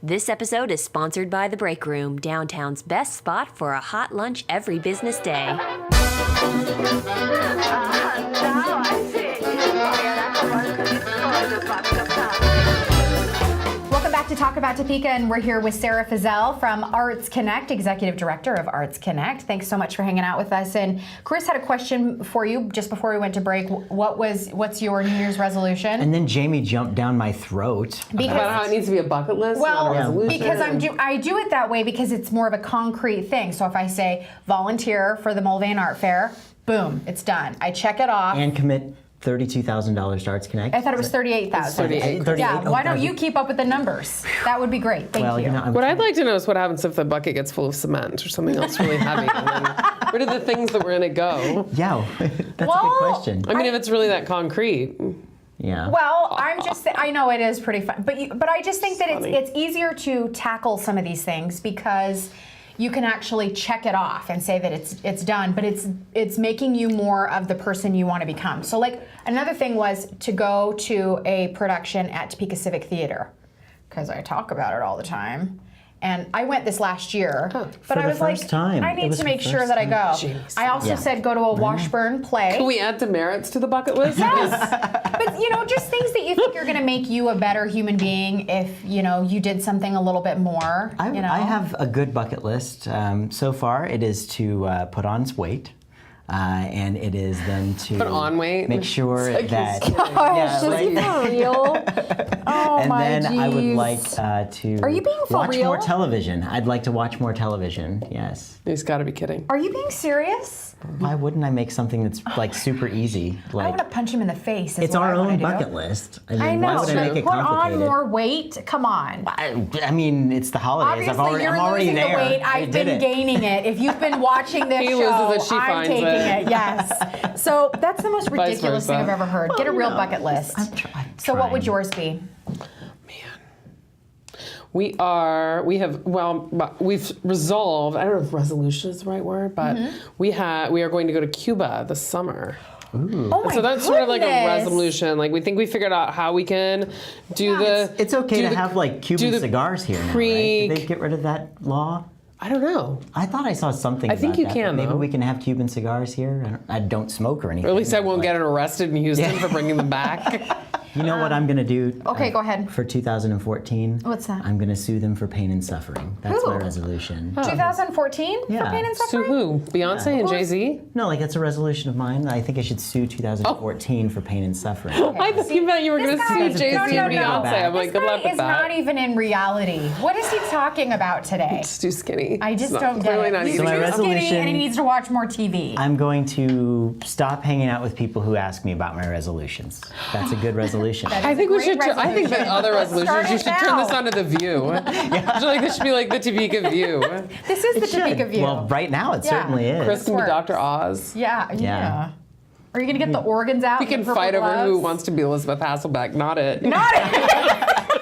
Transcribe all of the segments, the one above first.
This episode is sponsored by The Break Room, downtown's best spot for a hot lunch every business day. Now I see. Welcome back to Talk About Topeka, and we're here with Sarah Fizell from Arts Connect, Executive Director of Arts Connect. Thanks so much for hanging out with us. And Chris had a question for you just before we went to break. What's your New Year's resolution? And then Jamie jumped down my throat about how it needs to be a bucket list. Well, not a resolution. because I do it that way because it's more of a concrete thing. So if I say volunteer for the Mulvane Art Fair, boom, it's done. I check it off. and commit $32,000 to Arts Connect. I thought it was 38,000. 38. Yeah, why don't you keep up with the numbers? That would be great. Thank you. What I'd like to know is what happens if the bucket gets full of cement or something else really heavy. And then where do the things that were in it go? Yeah, that's a good question. I mean, if it's really that concrete. Yeah. Well, I know it is pretty fun, but I just think that it's easier to tackle some of these things because you can actually check it off and say that it's done, but it's making you more of the person you want to become. So like another thing was to go to a production at Topeka Civic Theater, because I talk about it all the time. And I went this last year, but I was like, I need to make sure that I go. Jeez. I also said go to a Washburn play. Can we add demerits to the bucket list? Yes, but just things that you think are going to make you a better human being if you did something a little bit more. I have a good bucket list. So far, it is to put on weight. And it is then to Put on weight? make sure that Gosh, is he for real? Oh and my then I would geez. like to Are you being for watch real? more television. I'd like to watch more television. Yes. He's got to be kidding. Are you being serious? Why wouldn't I make something that's like super easy? I Like want to punch him in the face. it's our own bucket list. I mean, I know. why would I make it Put complicated? on more weight. Come on. I mean, it's the holidays. Obviously, I'm you're already losing there. the weight. I I've did been it. gaining it. If you've been watching this He show, loses it, she I'm finds taking it. it. Yes. So that's the most ridiculous thing I've ever heard. Get a real bucket list. I'm So what would trying. yours be? We've resolved, I don't know if resolution is the right word, but we are going to go to Cuba this summer. Oh my So that's sort of like a goodness. resolution. Like we think we figured out how we can do the. It's okay do to have like Cuban the cigars here now, right? Did they get rid of that law? I don't know. I thought I saw something. I think about you that, can, but maybe though. we can have Cuban cigars here. I don't smoke or anything. Or at least I won't but, get arrested in Houston for bringing them back. You know what I'm going to do? Okay, go ahead. For 2014. What's that? I'm going to sue them for pain and suffering. That's Who? my resolution. 2014 for Yeah. pain and So suffering? who? Beyonce and Jay-Z? No, like that's a resolution of mine. I think I should sue 2014 for pain and suffering. I thought you meant you were going to This sue guy- Jay-Z no, and no, no. Beyonce. I'm like, This good luck guy with is that. not even in reality. What is he talking about today? It's too skinny. I just It's don't get clearly it. not He's eating too my it. skinny resolution- and he needs to watch more TV. I'm going to stop hanging out with people who ask me about my resolutions. That's a good resolution. I think we should. I think that other Let's start resolutions. You it should turn now. this onto the View. I feel like this should be like the Topeka View. This is the It should. Topeka View. Well, right now it Yeah. certainly is. Chris can be works. Dr. Oz. Yeah. Are you going to get the organs out? We and the can purple fight over gloves? who wants to be Elizabeth Hasselbeck, not it. Not it.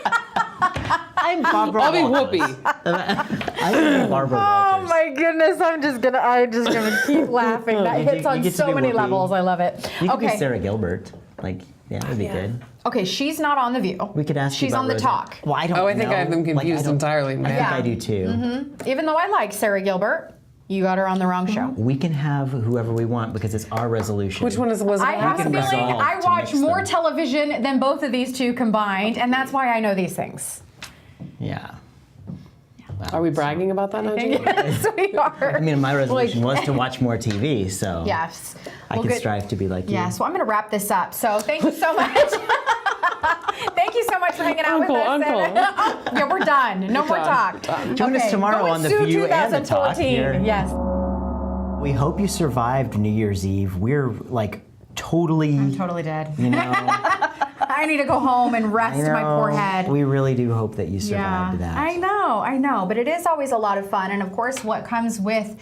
I'm Barbara I'll be Walters. Whoopi. I'm Barbara Oh Walters. my goodness, I'm just gonna keep laughing. That You hits get- on you get to so be many Whoopi. levels. I love it. You could be Okay. Sarah Gilbert. Like, yeah, that'd be good. Okay, she's not on The View. We could ask you She's about on The Rosie. Talk. Well, I don't Oh, I think know. I have them Like, confused don't- entirely. I think Yeah. I do too. Even though I like Sarah Gilbert, you got her on the wrong show. We can have whoever we want because it's our resolution. Which one is Elizabeth? I have a can feeling resolve I to watch mix more them. television than both of these two combined, and that's why I know these things. Yeah. Are we bragging about that now, Jamie? Yes, we are. I mean, my resolution was to watch more TV, so Yes. I Well, can good. strive to be like you. Yeah, so I'm going to wrap this up. So thank you so much. Thank you so much for hanging out with us. Uncle. Yeah, we're done. No more done. talk. Join us Okay, tomorrow go on The sue View and The Talk 2014. here. Yes. We hope you survived New Year's Eve. We're like totally, Totally dead. you know, I need to go home and rest my poor head. We really do hope that you survived that. I know, but it is always a lot of fun. And of course, what comes with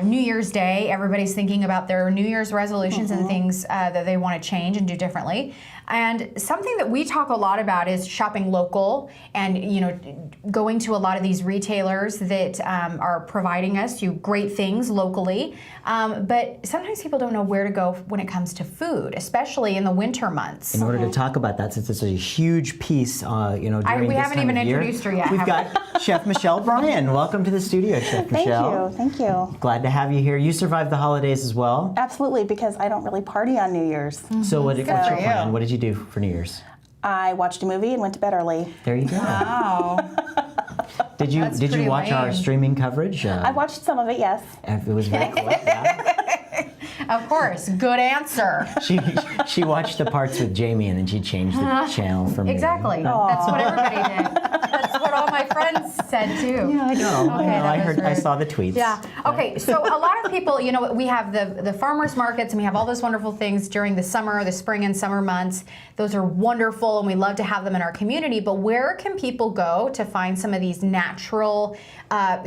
New Year's Day, everybody's thinking about their New Year's resolutions and things that they want to change and do differently. And something that we talk a lot about is shopping local and, you know, going to a lot of these retailers that are providing us great things locally. But sometimes people don't know where to go when it comes to food, especially in the winter months. In order to talk about that, since it's a huge piece, you know, during we this haven't time even of year, introduced her yet, we've have got Chef Michelle Bryan. Welcome to the studio, Chef Michelle. Thank you. Glad to have you here. You survived the holidays as well. Absolutely, because I don't really party on New Year's. So what's your for plan? you. What did you do for New Year's? I watched a movie and went to bed early. There you go. Wow. Did you pretty watch our lame. streaming coverage? I watched some of it, yes. It was very cool. Yeah. Of course, good answer. She watched the parts with Jamie and then she changed the channel for me. Exactly. That's what everybody did. That's what all my friends said too. Yeah, I know. Okay, that I was heard. I rude. saw the tweets. Yeah. Okay. So a lot of people, you know, we have the farmers markets and we have all those wonderful things during the summer, the spring and summer months. Those are wonderful and we love to have them in our community. But where can people go to find some of these natural,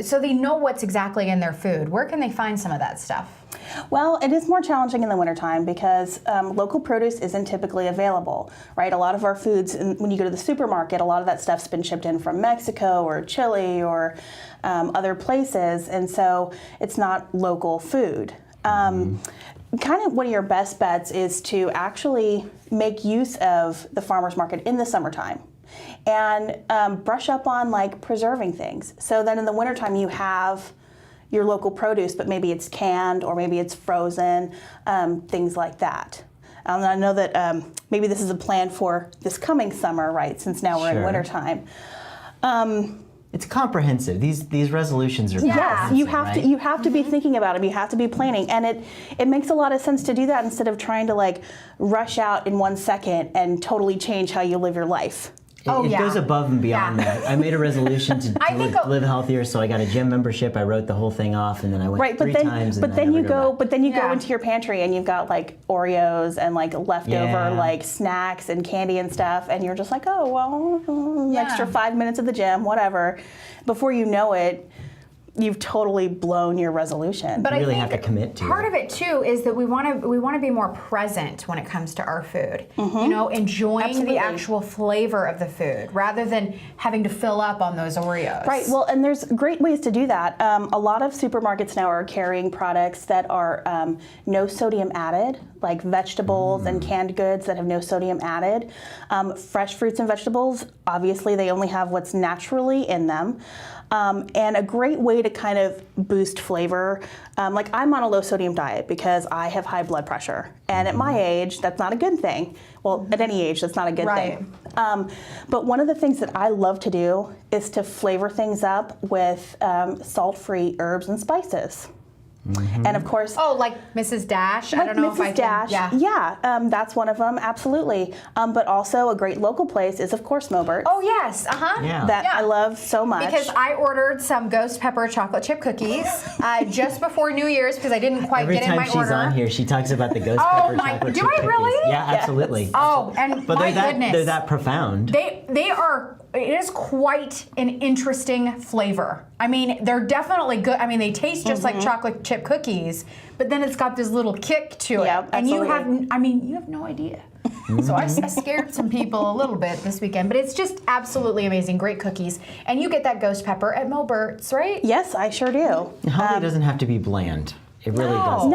so they know what's exactly in their food? Where can they find some of that stuff? Well, it is more challenging in the wintertime because local produce isn't typically available, right? A lot of our foods, when you go to the supermarket, a lot of that stuff's been shipped in from Mexico or Chile or other places, and so it's not local food. Kind of one of your best bets is to actually make use of the farmer's market in the summertime and brush up on like preserving things. So then in the wintertime you have your local produce, but maybe it's canned or maybe it's frozen, things like that. And I know that maybe this is a plan for this coming summer, right? Since now we're in Sure. wintertime. It's comprehensive. These resolutions are Yes, comprehensive, you have right? to. You have to be thinking about them. You have to be planning, and it makes a lot of sense to do that instead of trying to like rush out in 1 second and totally change how you live your life. Oh, It yeah. goes above and beyond Yeah. that. I made a resolution to I think live healthier, so I got a gym membership. I wrote the whole thing off, and then I went Right, three but then times. but and then I you never go back. but then you Yeah. go into your pantry and you've got like Oreos and like leftover Yeah. like snacks and candy and stuff, and you're just like, oh well, an Yeah. extra 5 minutes at the gym, whatever. Before you know it, you've totally blown your resolution. But You really I think have to commit to part it. of it too is that we want to be more present when it comes to our food. You know, enjoying Absolutely. the actual flavor of the food rather than having to fill up on those Oreos. Right. Well, and there's great ways to do that. A lot of supermarkets now are carrying products that are no sodium added, like vegetables and canned goods that have no sodium added. Fresh fruits and vegetables, obviously, they only have what's naturally in them. And a great way to kind of boost flavor, like I'm on a low sodium diet because I have high blood pressure. And at my age, that's not a good thing. Well, at any age, that's not a good Right. thing. But one of the things that I love to do is to flavor things up with salt-free herbs and spices. And of course, Oh, like Mrs. Dash. I like don't know Mrs. if I Dash, can. that's one of them, absolutely. But also a great local place is, of course, Mobert's. Oh yes. Yeah. that yeah. I love so much. Because I ordered some ghost pepper chocolate chip cookies just before New Year's because I didn't quite Every get in time my she's order. on here, she talks about the ghost Oh pepper my- chocolate do chip I cookies. really? Yeah, absolutely. Oh, and But my they're goodness, that profound. They are. It is quite an interesting flavor. I mean, they're definitely good. I mean, they taste just like chocolate chip cookies, but then it's got this little kick to it, Yep, and you absolutely. have. I mean, you have no idea. So I scared some people a little bit this weekend, but it's just absolutely amazing. Great cookies, and you get that ghost pepper at Mobert's, right? Yes, I sure do. Holiday doesn't have to be bland. It really doesn't.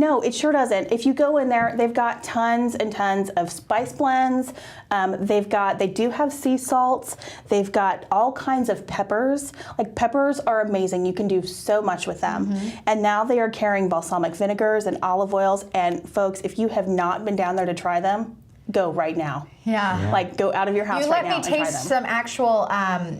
No, it sure doesn't. If you go in there, they've got tons and tons of spice blends. They do have sea salts. They've got all kinds of peppers. Like peppers are amazing. You can do so much with them. And now they are carrying balsamic vinegars and olive oils. And folks, if you have not been down there to try them, go right now. Yeah. Like go out of your house You right let now me and try taste them. some actual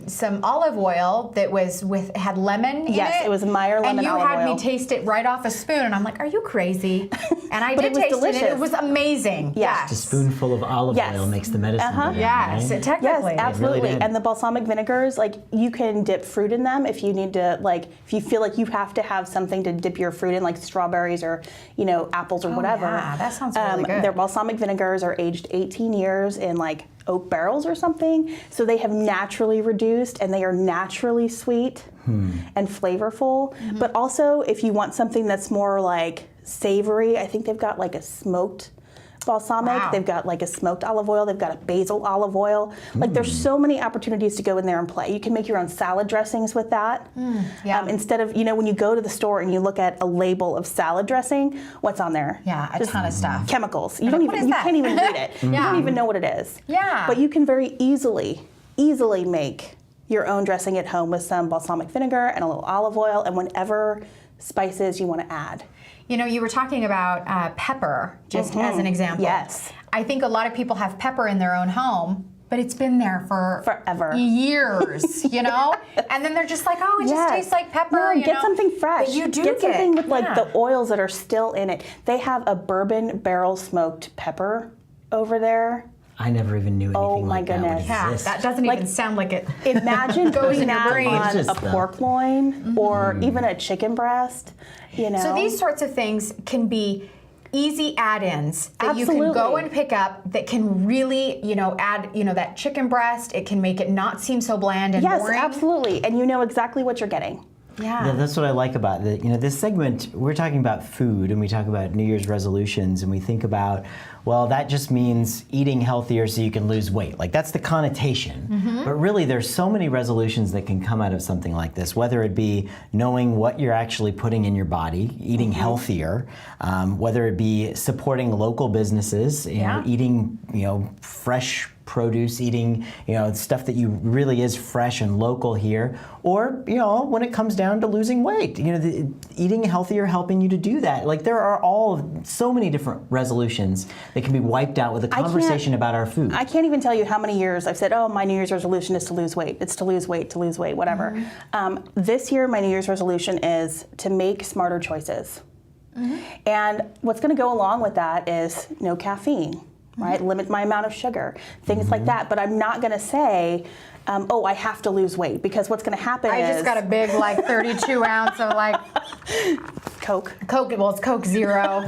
some olive oil that was had lemon in Yes, it. it was Meyer lemon and you olive had oil. me taste it right off a spoon, and I'm like, "Are you crazy?" And I But did it was taste it. delicious. And it was amazing. Yes. A spoonful of olive Yes. oil makes the medicine. go down, Yes, right? technically. Yes, absolutely. did. And the balsamic vinegars, like you can dip fruit in them if you need to, like if you feel like you have to have something to dip your fruit in, like strawberries or apples or whatever. yeah, that sounds really good. Their balsamic vinegars are aged 18 years in like oak barrels or something, so they have naturally reduced and they are naturally sweet and flavorful. But also, if you want something that's more like savory, I think they've got like a smoked balsamic. Wow. They've got like a smoked olive oil. They've got a basil olive oil. Like there's so many opportunities to go in there and play. You can make your own salad dressings with that. yeah. Instead of, when you go to the store and you look at a label of salad dressing, what's on there? Yeah, a ton of stuff. Chemicals. What is You that? can't even read it. You don't even know what it is. Yeah. But you can very easily make your own dressing at home with some balsamic vinegar and a little olive oil and whatever spices you want to add. You were talking about pepper, just as an example. Yes. I think a lot of people have pepper in their own home, but it's been there for Forever. years, And then they're just like, oh, it just tastes like pepper. No, get something fresh. But you do get something with like yeah. the oils that are still in it. They have a bourbon barrel smoked pepper over there. I never even knew anything my like that would goodness. Yeah, exist. that doesn't even sound like it. Imagine Goes putting in your that brain. on Delicious, a though. pork loin or even a chicken breast. So these sorts of things can be easy add-ins that you can go Absolutely. and pick up that can really, add, that chicken breast. It can make it not seem so bland and Yes, boring. absolutely. And you know exactly what you're getting. Yeah. Yeah, that's what I like about this segment. We're talking about food, and we talk about New Year's resolutions, and we think about, well, that just means eating healthier so you can lose weight. Like that's the connotation. But really, there's so many resolutions that can come out of something like this. Whether it be knowing what you're actually putting in your body, eating healthier, whether it be supporting local businesses, eating fresh produce, eating stuff that you really is fresh and local here, or when it comes down to losing weight, eating healthier helping you to do that. Like there are so many different resolutions that can be wiped out with a conversation about our food. I can't even tell you how many years I've said, oh, my New Year's resolution is to lose weight. It's to lose weight, whatever. This year, my New Year's resolution is to make smarter choices. And what's going to go along with that is no caffeine. Right, limit my amount of sugar, things like that. But I'm not going to say, oh, I have to lose weight, because what's going to happen is I just got a big 32 ounce of Coke. Well, it's Coke Zero.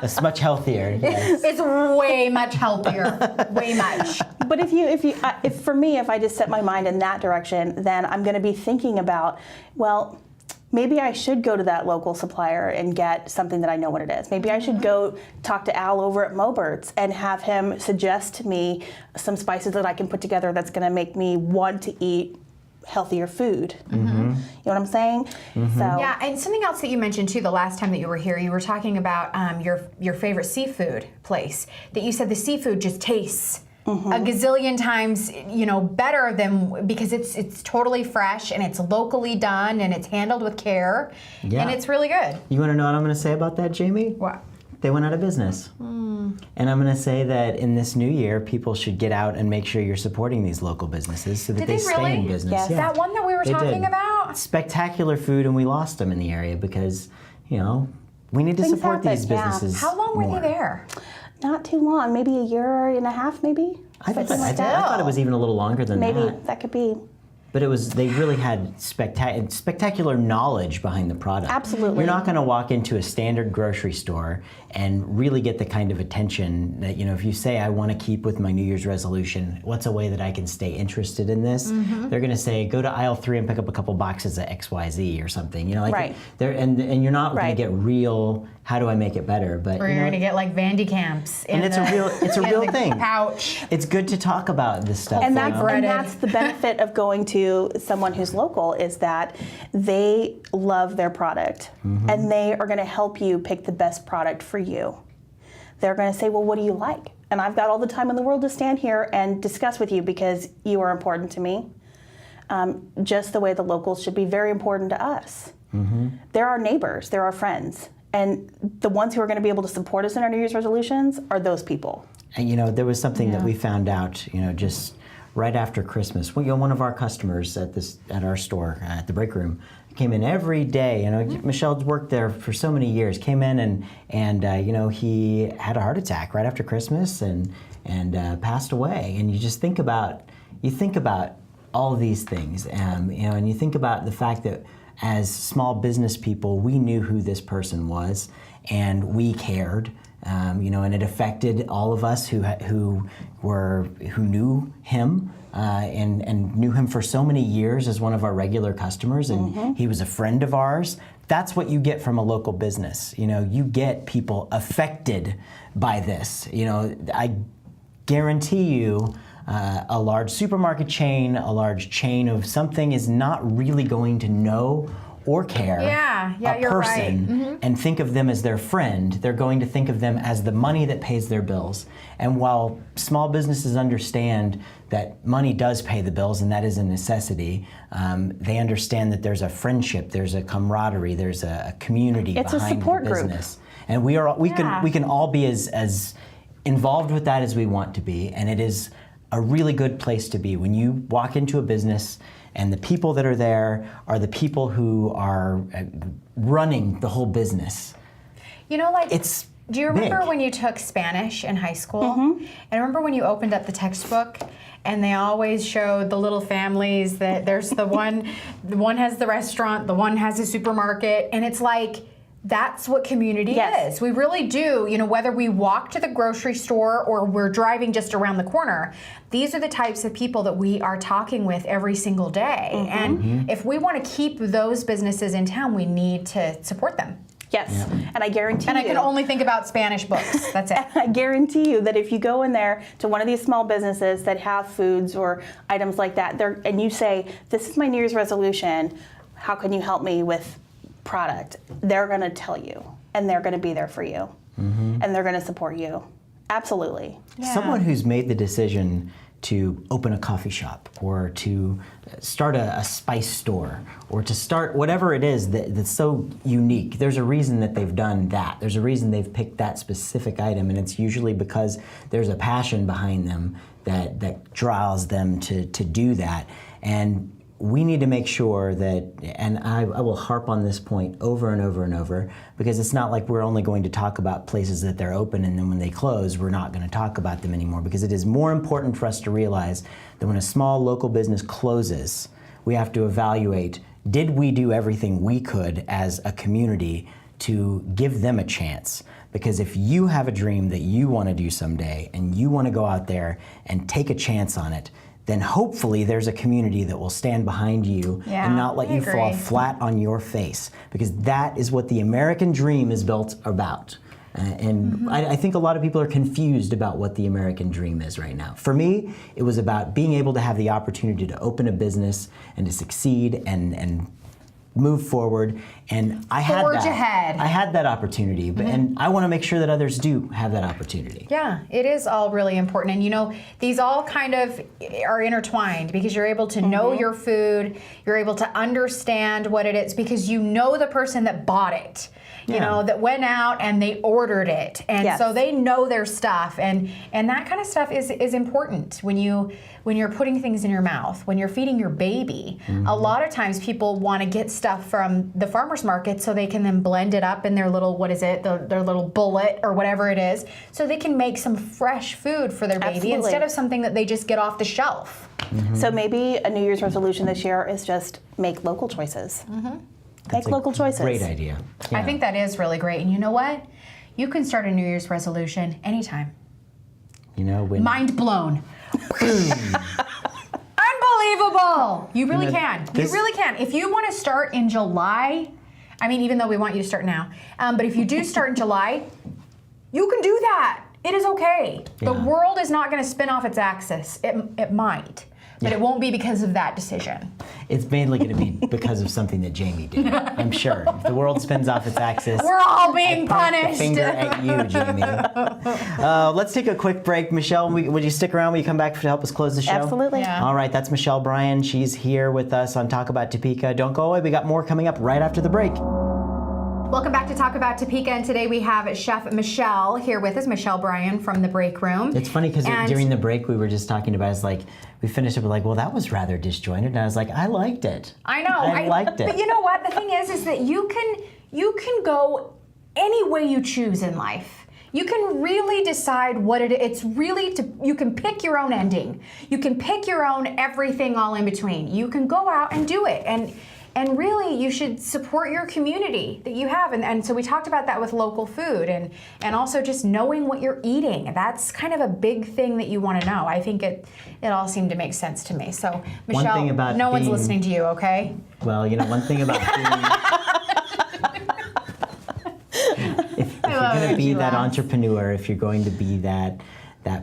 It's much healthier. Yes. It's way much healthier, way much. But if for me, if I just set my mind in that direction, then I'm going to be thinking about, well, maybe I should go to that local supplier and get something that I know what it is. Maybe I should go talk to Al over at Mobert's and have him suggest to me some spices that I can put together that's going to make me want to eat healthier food. You know what I'm saying? So Yeah, and something else that you mentioned too the last time that you were here, you were talking about your favorite seafood place. That you said the seafood just tastes a gazillion times, better than, because it's totally fresh and it's locally done and it's handled with care, Yeah. and it's really good. You want to know what I'm going to say about that, Jamie? What? They went out of business. And I'm going to say that in this new year, people should get out and make sure you're supporting these local businesses so that Did they they stay really? in business. Yes. Yeah. That one that we were They talking did. about? Spectacular food, and we lost them in the area because, we need to Things support these happen, yeah. businesses. How long were more. they there? not too long, maybe a year and a half, maybe. I thought Something like I thought it was even a little longer than Maybe that. that could be. But they really had spectacular knowledge behind the product. Absolutely. You're not going to walk into a standard grocery store and really get the kind of attention that, if you say, I want to keep with my New Year's resolution, what's a way that I can stay interested in this? Mm-hmm. They're going to say, go to aisle 3 and pick up a couple boxes of XYZ or something. Right. And you're not going Right. to get real, how do I make it better? But Or you're going to get like Vandy Camps. And it's a real thing. Pouch. It's good to talk about this stuff. And you that's, know? and that's the benefit of going to someone who's local, is that they love their product and they are going to help you pick the best product for you. They're going to say, well, what do you like? And I've got all the time in the world to stand here and discuss with you because you are important to me. Just the way the locals should be very important to us. They're our neighbors, they're our friends. And the ones who are going to be able to support us in our New Year's resolutions are those people. And there was something that we found out, just right after Christmas. One of our customers at our store at the break room came in every day. Michelle's worked there for so many years. Came in and he had a heart attack right after Christmas and passed away. And you just think about all of these things, and you think about the fact that as small business people, we knew who this person was, and we cared. And it affected all of us who knew him, and knew him for so many years as one of our regular customers, and he was a friend of ours. That's what you get from a local business. You know, you get people affected by this. You know, I guarantee you a large supermarket chain, a large chain of something is not really going to know or care a you're person and think of them as their friend. They're going to think of them as the money that pays their bills. And while small businesses understand that money does pay the bills and that is a necessity, they understand that there's a friendship, there's a camaraderie, there's a community It's a behind support the group. business. And we can all be as involved with that as we want to be, and it is a really good place to be. When you walk into a business and the people that are there are the people who are running the whole business. You know, like, It's do you remember big. when you took Spanish in high school? And remember when you opened up the textbook and they always showed the little families that there's the one has the restaurant, the one has a supermarket, and it's like, that's what community Yes. is. We really do, you know, whether we walk to the grocery store or we're driving just around the corner, these are the types of people that we are talking with every single day. And if we want to keep those businesses in town, we need to support them. Yes, and I guarantee And you. I can only think about Spanish books. That's it. I guarantee you that if you go in there to one of these small businesses that have foods or items like that, and you say, "This is my New Year's resolution. How can you help me with product?" They're going to tell you, and they're going to be there for you, and they're going to support you. Absolutely. Someone who's made the decision to open a coffee shop or to start a spice store or to start whatever it is that's so unique. There's a reason that they've done that. There's a reason they've picked that specific item, and it's usually because there's a passion behind them that draws them to do that. And we need to make sure that, and I will harp on this point over and over and over, because it's not like we're only going to talk about places that they're open and then when they close, we're not going to talk about them anymore, because it is more important for us to realize that when a small local business closes, we have to evaluate, did we do everything we could as a community to give them a chance? Because if you have a dream that you want to do someday and you want to go out there and take a chance on it, then hopefully there's a community that will stand behind you and not let I you agree. fall flat on your face, because that is what the American dream is built about. And I think a lot of people are confused about what the American dream is right now. For me, it was about being able to have the opportunity to open a business and to succeed and move forward, and I had Forge that. ahead. I had that opportunity, but and I want to make sure that others do have that opportunity. Yeah, it is all really important. And you know, these all kind of are intertwined because you're able to know your food, you're able to understand what it is because you know the person that bought it. You know, that went out and they ordered it. And so they know their stuff, and that kind of stuff is important when you're putting things in your mouth, when you're feeding your baby. A lot of times people want to get stuff from the farmer's market so they can then blend it up in their little, their little bullet or whatever it is, so they can make some fresh food for their baby instead of something that they just get off the shelf. So maybe a New Year's resolution this year is just make local choices. Make local choices. Great idea. I think that is really great. And you know what? You can start a New Year's resolution anytime. You know, when Mind blown. Unbelievable. You really can. You really can. If you want to start in July, I mean, even though we want you to start now, but if you do start in July, you can do that. It is okay. The world is not going to spin off its axis. It might. But it won't be because of that decision. it's mainly going to be because of something that Jamie did. I'm sure. If the world spins off its axis, We're all being point the punished. finger at you, Jamie. Let's take a quick break. Michelle, would you stick around? Will you come back to help us close the show? Absolutely. Yeah. All right, that's Michelle Bryan. She's here with us on Talk About Topeka. Don't go away. We got more coming up right after the break. Welcome back to Talk About Topeka, and today we have Chef Michelle here with us, Michelle Bryan from the Break Room. It's funny because And- during the break we were just talking about, it's like, we finished up with like, well, that was rather disjointed. And I was like, I liked it. I know. I liked it. But you know what? The thing is that you can go any way you choose in life. You can really decide what it's really you can pick your own ending. You can pick your own everything all in between. You can go out and do it. And And really, you should support your community that you have. And so we talked about that with local food and also just knowing what you're eating. That's kind of a big thing that you want to know. I think it all seemed to make sense to me. So, Michelle, One thing about no one's being- listening to you, okay? Well, one thing about if you're going to be that entrepreneur, if you're going to be that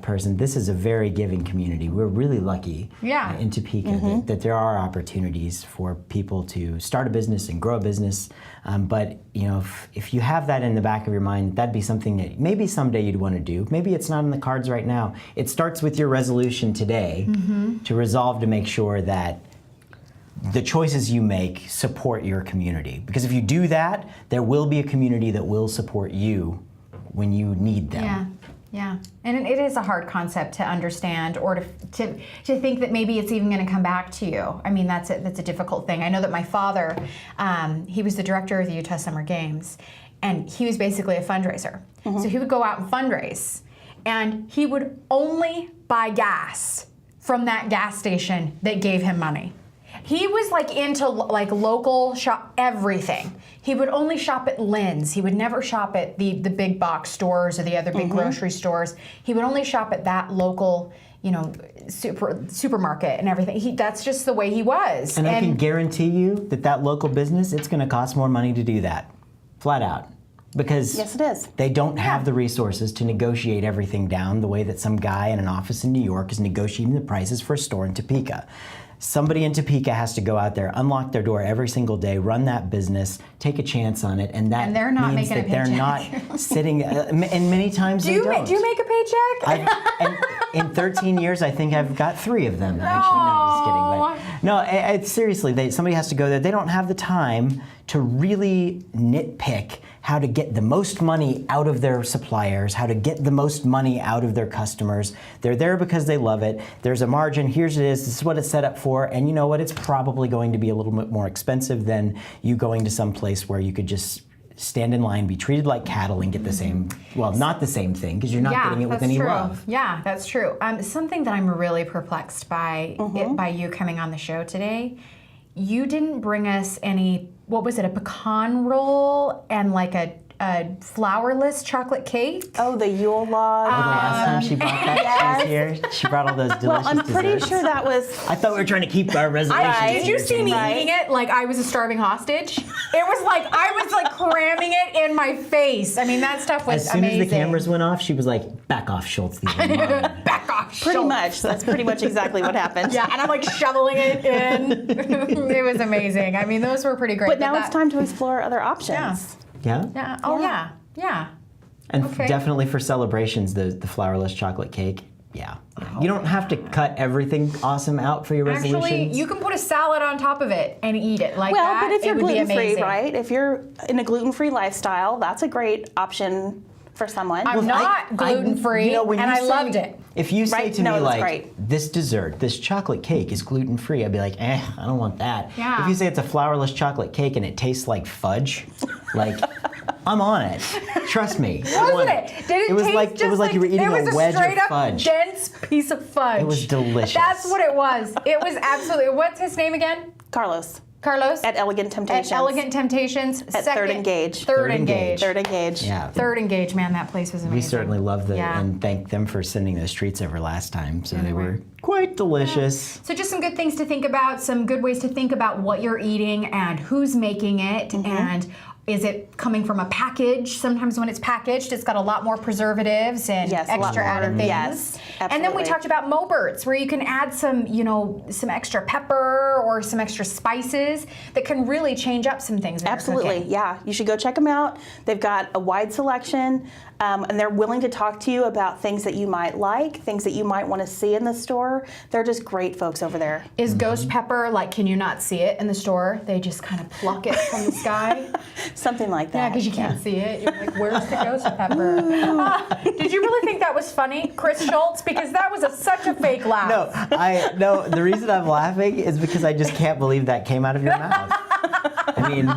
person, this is a very giving community. We're really lucky in Topeka that there are opportunities for people to start a business and grow a business. But if you have that in the back of your mind, that'd be something that maybe someday you'd want to do. Maybe it's not in the cards right now. It starts with your resolution today to resolve to make sure that the choices you make support your community. Because if you do that, there will be a community that will support you when you need them. Yeah, and it is a hard concept to understand or to think that maybe it's even going to come back to you. I mean, that's a difficult thing. I know that my father, he was the director of the Utah Summer Games, and he was basically a fundraiser. So he would go out and fundraise, and he would only buy gas from that gas station that gave him money. He was into local shop everything. He would only shop at Lynn's. He would never shop at the big box stores or the other big grocery stores. He would only shop at that local, supermarket and everything. That's just the way he was. And I can guarantee you that local business, it's going to cost more money to do that, flat out. Because Yes, it is. they don't have the resources to negotiate everything down the way that some guy in an office in New York is negotiating the prices for a store in Topeka. Somebody in Topeka has to go out there, unlock their door every single day, run that business, take a chance on it, and that they're not means making a that they're not sitting. And many times do they you don't. do you make a paycheck? And in 13 years, I think I've got 3 of them. Actually, no, just kidding. But no, it's seriously, somebody has to go there. They don't have the time to really nitpick how to get the most money out of their suppliers, how to get the most money out of their customers. They're there because they love it. There's a margin. Here's it is. This is what it's set up for. And you know what? It's probably going to be a little bit more expensive than you going to some place where you could just stand in line, be treated like cattle, and get the same, well, not the same thing, because you're not getting it with any love. Yeah, that's true. Something that I'm really perplexed by by you coming on the show today, you didn't bring us any, what was it, a pecan roll and like a flourless chocolate cake? Oh, the Yule log. The last time she brought that, she was here. She brought all those delicious Well, I'm pretty desserts. sure that was. I thought we were trying to keep our resolutions. Did you see me Right. eating it like I was a starving hostage? It was like I was like cramming it in my face. I mean, that stuff was As soon amazing. as the cameras went off, she was like, "Back off, Schultz." These are mine." Back off. Pretty Schultz. much. That's pretty much exactly what happened. Yeah, and I'm like shoveling it in. It was amazing. I mean, those were pretty great. But now it's time to explore other options. Yeah. Yeah. Yeah. Oh yeah. Yeah. And Okay. definitely for celebrations, the flourless chocolate cake. Yeah. You don't have to cut everything awesome out for your resolutions. Actually, you can put a salad on top of it and eat it like Well, that. but if you're it would be gluten-free, amazing. right? If you're in a gluten-free lifestyle, that's a great option for someone. I'm not gluten-free, when and you I say- loved it. If you say Right? to No, me it was like, great. this dessert, this chocolate cake is gluten-free, I'd be like, I don't want that. Yeah. If you say it's a flourless chocolate cake and it tastes like fudge, like, I'm on it. Trust me. I want Wasn't it? Did it was taste like just it was like you were eating it was a wedge straight of up fudge. dense piece of fudge. It was delicious. That's what it was. It was absolutely. What's his name again? Carlos Carlos? at Elegant Temptations. At Elegant Temptations. At Third Engage. Third Engage. Third Engage. Yeah. Third Engage, man, that place was amazing. We certainly love Yeah. and thank them for sending those treats over last time. So they were quite delicious. So just some good things to think about, some good ways to think about what you're eating and who's making it, and is it coming from a package? Sometimes when it's packaged, it's got a lot more preservatives and Yes, a lot extra more. added things. Yes, And then we absolutely. talked about Moberts, where you can add some, some extra pepper or some extra spices that can really change up some things. That you're Absolutely, cooking. yeah. You should go check them out. They've got a wide selection, and they're willing to talk to you about things that you might like, things that you might want to see in the store. They're just great folks over there. Is ghost pepper, like, can you not see it in the store? They just kind of pluck it from the sky? Something like Yeah, that. because you can't see it. You're like, where's the ghost pepper? Did you really think that was funny, Chris Schultz? Because that was such a fake laugh. No, the reason I'm laughing is because I just can't believe that came out of your mouth. I mean,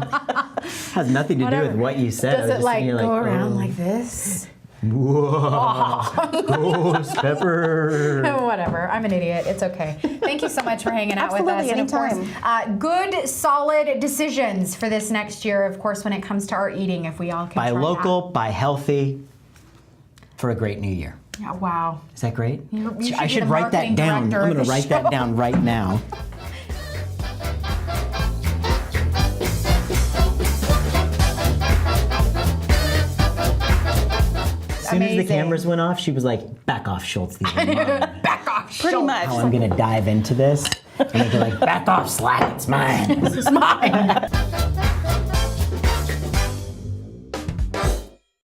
has nothing to do with what you said. I Does was it just like sitting here go around oh. like this? Whoa. Ghost pepper. Whatever. I'm an idiot. It's okay. Thank you so much for hanging out with us. Absolutely, And of course, anytime. good, solid decisions for this next year, of course, when it comes to our eating, if we all can Buy try local, buy healthy for a great new year. that. Yeah, wow. Is that great? You should I be should the write that marketing down. I'm director of going to the write show. that down right now. As soon as the Amazing. cameras went off, she was like, back off, Schultz. These are mine. Back off. Pretty much. How I'm going to dive into this. And they'd be like, back off, Slack, it's mine. This is mine.